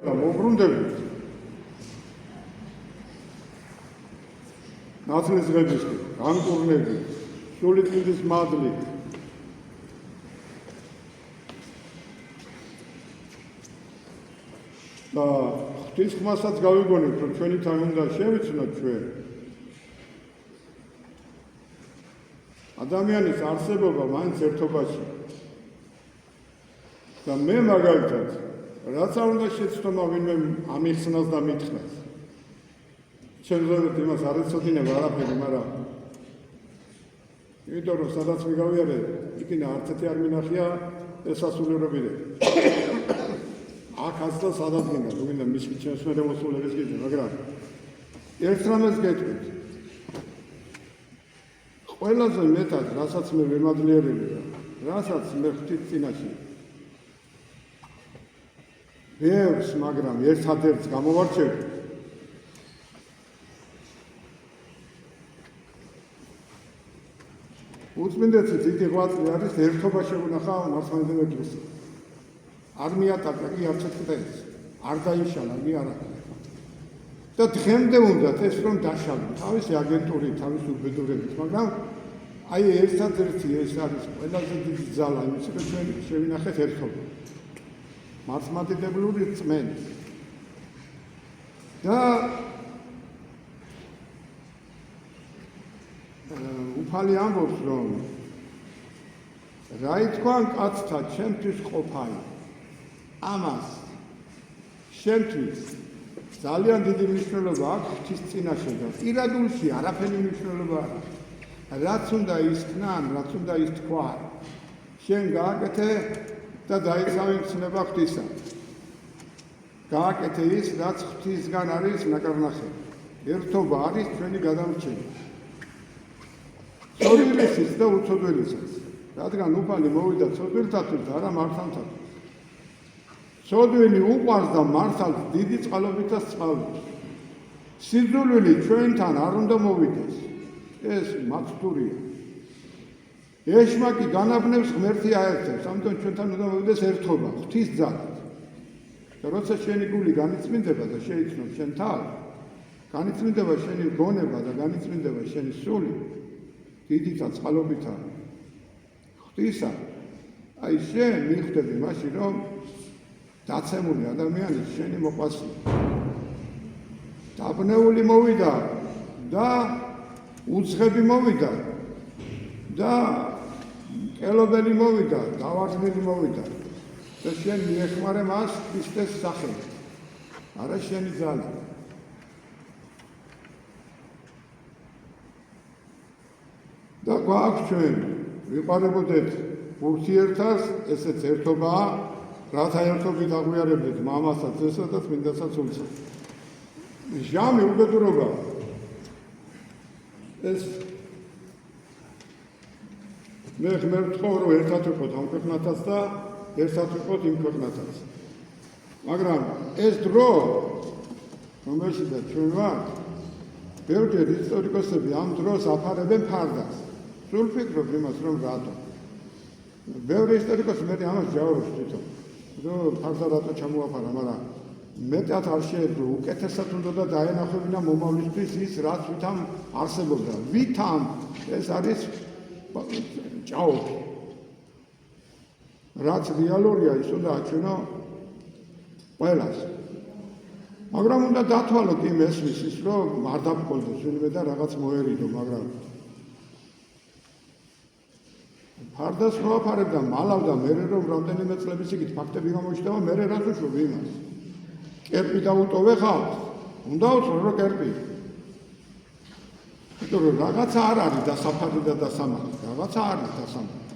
და მოbrunდებით ნაცლისღებისკენ, განკურნებით, სულიწმინდის მადლით და ღვთის ხმასაც გავიგონებთ, რომ ჩვენი თან უნდა შევიცნოთ ჩვენ ადამიანის არსებობა მაინც ერთობაში. და მე მაგალითად, რაც არ უნდა შეცდომა ვინმე ამიხსნას და მითხრას. შემიძლია იმას არ ეცოდინება არაფერი, მაგრამ იმიტომ რომ სადაც მიგავიარე, იქინა არცეთი არ მინახია ესასრულებები. აქაც და სადაც გინდა, თუ გინდა მის ჩემს მე მოსულებს გინდა, მაგრამ ერთ რამეს გეტყვით. ყველაზე მეტად, რასაც მე ვემადლიერები და რასაც მე ღვთის წინაშე ბევრს, მაგრამ ერთადერთს გამოვარჩევი. უწმინდეთის დიდი ღვაწლი არის ერთობა შეუნახა მართლმადიდებლურ ეკლესიას. არ მიატაკა კი არც ერთს, არ დაიშალა კი არა. და დღემდე უნდათ ეს რომ დაშალო თავისი აგენტურით, თავისი უბედურებით, მაგრამ აი ერთადერთი ეს არის ყველაზე დიდი ძალა, იმის რომ ჩვენ შევინახეთ ერთობა. მართლმადიდებლური რწმენის. და უფალი ამბობს, რომ რა ითქვან კაცთა ჩემთვის ყოფაი. ამას შემთვის ძალიან დიდი მნიშვნელობა აქვს ღვთის წინაშე და პირადულში არაფერი მნიშვნელობა არ აქვს. რაც უნდა ისქნან, რაც უნდა ისთქვა, შენ გააკეთე და დაიცავი მცნება ღვთისა. გააკეთე ის, რაც ღვთისგან არის ნაკარნახი. ერთობა არის ჩვენი გადამრჩენი. ცოდვილისის და უცოდვილისის. რადგან უფალი მოვიდა ცოდვილთათვის და არა მართალთათვის. ცოდვილი უყვარს და მართალს დიდი წყალობით და სწავლობს. სიძულვილი ჩვენთან არ უნდა მოვიდეს. ეს მაცდურია. ეშმაკი განაბნევს ღმერთი აერთებს, ამიტომ ჩვენთან უნდა მოვიდეს ერთობა, ღვთის ძალით. და როცა შენი გული განიწმინდება და შეიცნობს შენ თავს, განიწმინდება შენი გონება და განიწმინდება შენი სული, დიდი და წყალობითა ღვთისა, აი შენ მიხვდები მაშინ, რომ დაცემული ადამიანი შენი მოყვასია. დაბნეული მოვიდა და უცხები მოვიდა და კელობელი მოვიდა, დავარდნილი მოვიდა და შენ მიეხმარე მას ქრისტეს სახელით. არა შენი ძალა. და გვაქვს ჩვენ ვიყარებოდეთ ურთიერთას, ესეც ერთობაა, რათა ერთობით აღვიარებდეთ მამასაც, ესა და წმინდასაც უცა. ჟამი უბედურობა. ეს მე ღმერთო რომ ერთად ვიყოთ ამ ქვეყნათაც და ერთად ვიყოთ იმ ქვეყნათაც. მაგრამ ეს დრო, რომელშიც ჩვენ ვართ, ბევრჯერ ისტორიკოსები ამ დროს აფარებენ ფარდას. სულ ფიქრობ იმას, რომ რატო. ბევრი ისტორიკოსი მე ამას ჯავრობს თვითონ. რომ ფარდა რატო ჩამოაფარა, მაგრამ მეტად არ შეეძლო, უკეთესად უნდა დაენახებინა მომავლისთვის ის, რაც ვითამ არსებობდა. ვითამ ეს არის ჭაობი. რაც რეალურია, ის უნდა აჩვენო ყველას. მაგრამ უნდა დათვალოთ იმ ესმის ის, რომ არ დაფყოლდეს ვინმე და რაღაც მოერიდო, მაგრამ ფარდას რო აფარებდა, მალავდა მერე რომ რამდენიმე წლების იქით ფაქტები გამოჩნდება, მერე რაც უშვებ იმას. კერპი დაუტოვე ხალხს, უნდა უცრო რომ კერპი. იმიტომ რომ რაღაცა არ არის დასაფარი და დასამართი, რაღაცა არის დასამართი.